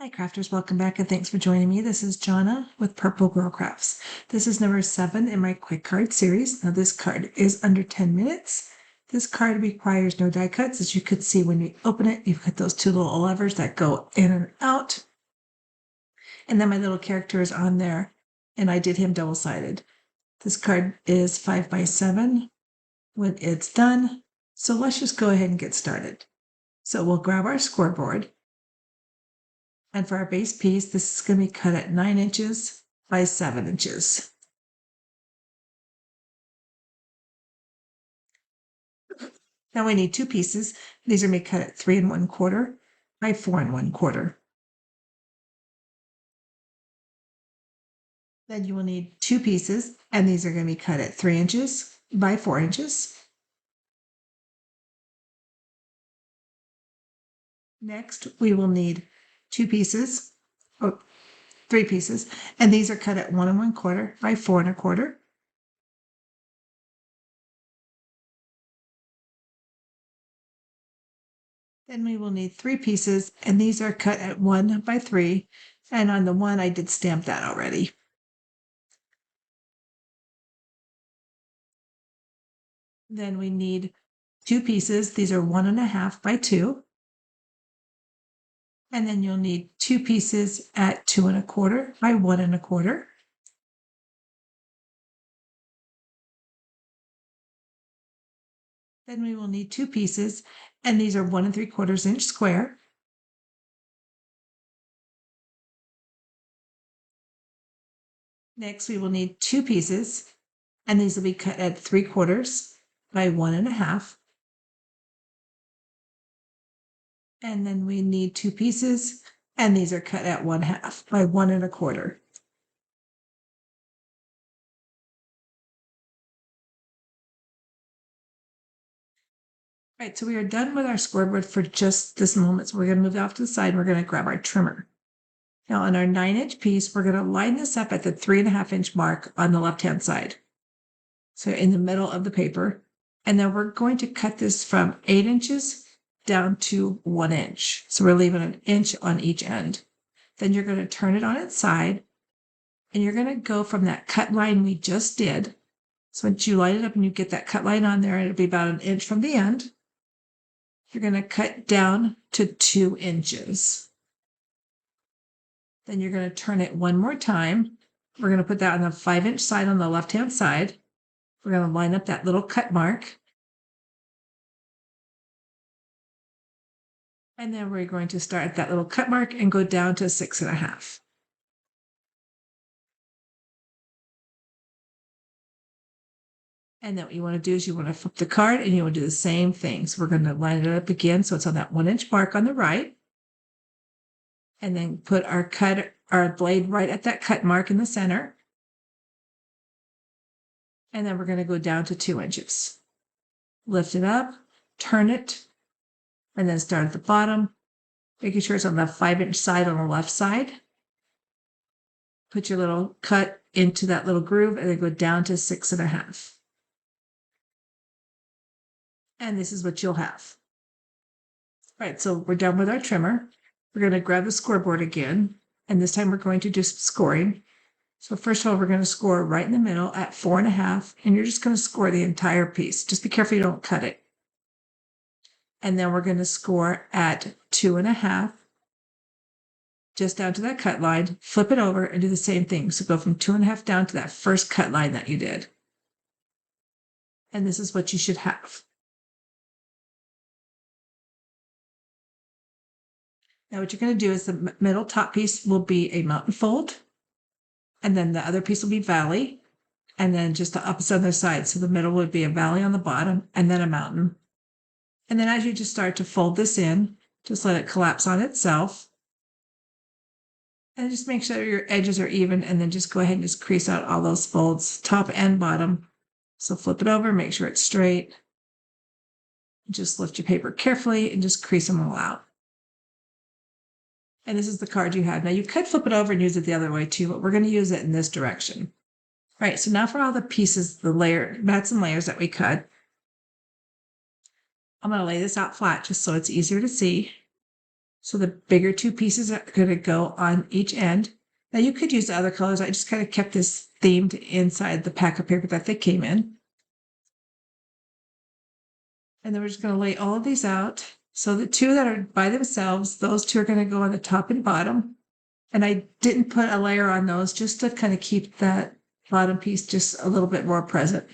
Hi crafters, welcome back and thanks for joining me. This is Jonna with Purple Girl Crafts. This is number 7 in my quick card series. Now this card is under 10 minutes. This card requires no die cuts. As you could see when you open it, you've got those two little levers that go in and out. And then my little character is on there and I did him double-sided. This card is 5 by 7 when it's done. So let's just go ahead and get started. So we'll grab our scoreboard. And for our base piece, this is going to be cut at 9 inches by 7 inches. Now we need 2 pieces. These are going to be cut at 3 1/4 by 4 1/4. Then you will need 2 pieces, and these are going to be cut at 3 inches by 4 inches. Next, we will need 2 pieces, or 3 pieces, and these are cut at 1 1/4 by 4 1/4. Then we will need 3 pieces, and these are cut at 1 by 3, and on the one I did stamp that already. Then we need 2 pieces. These are 1 1/2 by 2. And then you'll need 2 pieces at 2 1/4 by 1 1/4. Then we will need 2 pieces, and these are 1 3/4 inch square. Next, we will need 2 pieces, and these will be cut at 3/4 by 1 1/2. And then we need 2 pieces, and these are cut at 1/2 by 1 1/4. Right, so we are done with our scoreboard for just this moment. So we're going to move off to the side. We're going to grab our trimmer. Now on our 9-inch piece, we're going to line this up at the 3 1/2 inch mark on the left-hand side. So in the middle of the paper. And then we're going to cut this from 8 inches down to 1 inch. So we're leaving an inch on each end. Then you're going to turn it on its side, and you're going to go from that cut line we just did. So once you line it up and you get that cut line on there, it'll be about an inch from the end. You're going to cut down to 2 inches. Then you're going to turn it one more time. We're going to put that on the 5-inch side on the left-hand side. We're going to line up that little cut mark. And then we're going to start at that little cut mark and go down to 6 1/2. And then what you want to do is you want to flip the card and you want to do the same thing. So we're going to line it up again. So it's on that 1-inch mark on the right. And then put our blade right at that cut mark in the center. And then we're going to go down to 2 inches. Lift it up, turn it, and then start at the bottom, making sure it's on the 5-inch side on the left side. Put your little cut into that little groove and then go down to 6 1/2. And this is what you'll have. All right, so we're done with our trimmer. We're going to grab the scoreboard again, and this time we're going to do some scoring. So first of all, we're going to score right in the middle at 4 1/2, and you're just going to score the entire piece. Just be careful you don't cut it. And then we're going to score at 2 1/2, just down to that cut line, flip it over and do the same thing. So go from 2 1/2 down to that first cut line that you did. And this is what you should have. Now what you're going to do is the middle top piece will be a mountain fold, and then the other piece will be valley, and then just the opposite other side. So the middle would be a valley on the bottom and then a mountain. And then as you just start to fold this in, just let it collapse on itself. And just make sure your edges are even, and then just go ahead and just crease out all those folds, top and bottom. So flip it over, make sure it's straight. Just lift your paper carefully and just crease them all out. And this is the card you have. Now you could flip it over and use it the other way too, but we're going to use it in this direction. All right, so now for all the pieces, the mats and layers that we cut, I'm going to lay this out flat just so it's easier to see. So the bigger two pieces are going to go on each end. Now you could use the other colors. I just kind of kept this themed inside the pack of paper that they came in. And then we're just going to lay all of these out. So the two that are by themselves, those two are going to go on the top and bottom. And I didn't put a layer on those just to kind of keep that bottom piece just a little bit more present.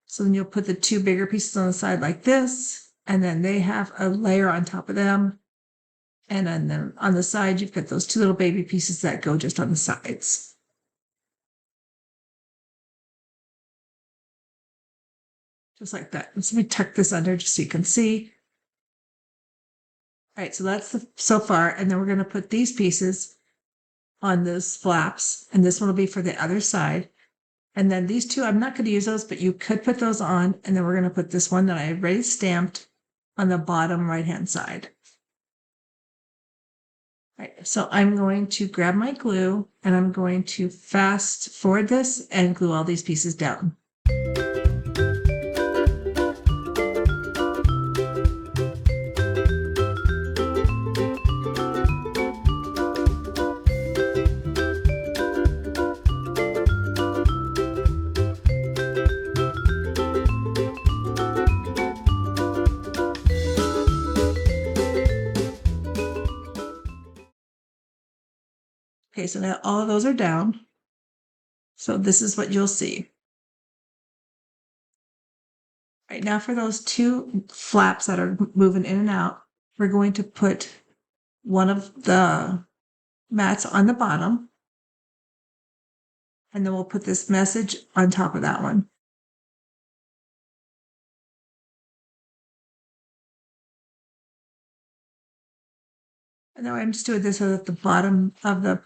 So then you'll put the two bigger pieces on the side like this, and then they have a layer on top of them. And then on the side, you've got those two little baby pieces that go just on the sides. Just like that. Let me tuck this under just so you can see. All right, so that's so far. And then we're going to put these pieces on those flaps, and this one will be for the other side. And then these two, I'm not going to use those, but you could put those on. And then we're going to put this one that I already stamped on the bottom right-hand side. All right, so I'm going to grab my glue and I'm going to fast forward this and glue all these pieces down. Okay, so now all of those are down. So this is what you'll see. All right, now for those two flaps that are moving in and out, we're going to put one of the mats on the bottom. And then we'll put this message on top of that one. And now I'm just doing this so that the bottom of the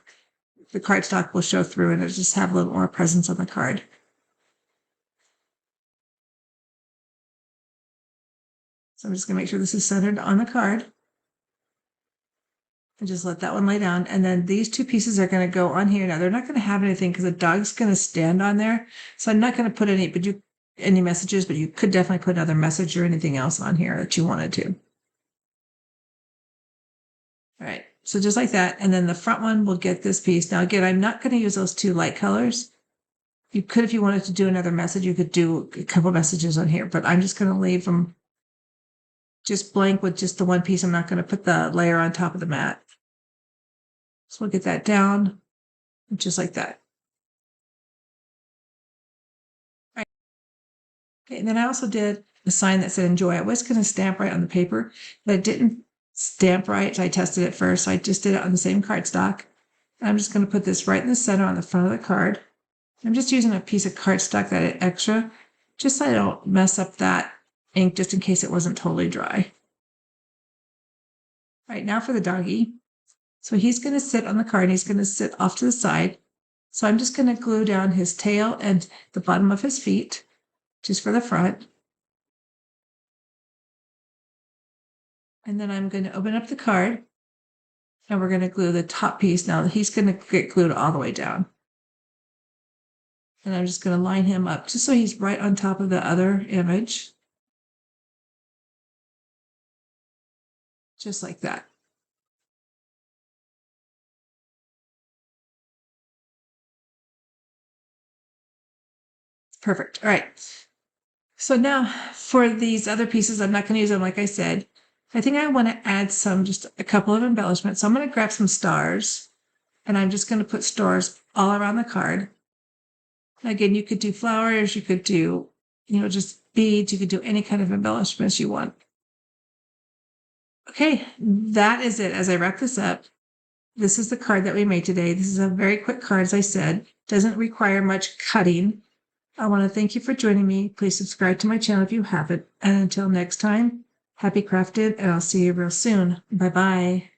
cardstock will show through and it'll just have a little more presence on the card. So I'm just going to make sure this is centered on the card. And just let that one lay down. And then these two pieces are going to go on here. Now they're not going to have anything because the dog's going to stand on there. So I'm not going to put any messages, but you could definitely put another message or anything else on here that you wanted to. All right, so just like that. And then the front one will get this piece. Now, again, I'm not going to use those two light colors. You could, if you wanted to do another message, you could do a couple messages on here, but I'm just going to leave them just blank with just the one piece. I'm not going to put the layer on top of the mat. So we'll get that down just like that. All right. Okay, and then I also did a sign that said enjoy. I was going to stamp right on the paper, but it didn't stamp right. So I tested it first. So I just did it on the same cardstock. And I'm just going to put this right in the center on the front of the card. I'm just using a piece of cardstock that is extra, just so I don't mess up that ink, just in case it wasn't totally dry. All right, now for the doggy. So he's going to sit on the card and he's going to sit off to the side. So I'm just going to glue down his tail and the bottom of his feet, just for the front. And then I'm going to open up the card and we're going to glue the top piece. Now he's going to get glued all the way down. And I'm just going to line him up just so he's right on top of the other image. Just like that. Perfect. All right. So now for these other pieces, I'm not going to use them like I said. I think I want to add just a couple of embellishments. So I'm going to grab some stars and I'm just going to put stars all around the card. Again, you could do flowers, you could do, just beads, you could do any kind of embellishments you want. Okay, that is it. As I wrap this up, this is the card that we made today. This is a very quick card, as I said. Doesn't require much cutting. I want to thank you for joining me. Please subscribe to my channel if you haven't. And until next time, happy crafting, and I'll see you real soon. Bye-bye.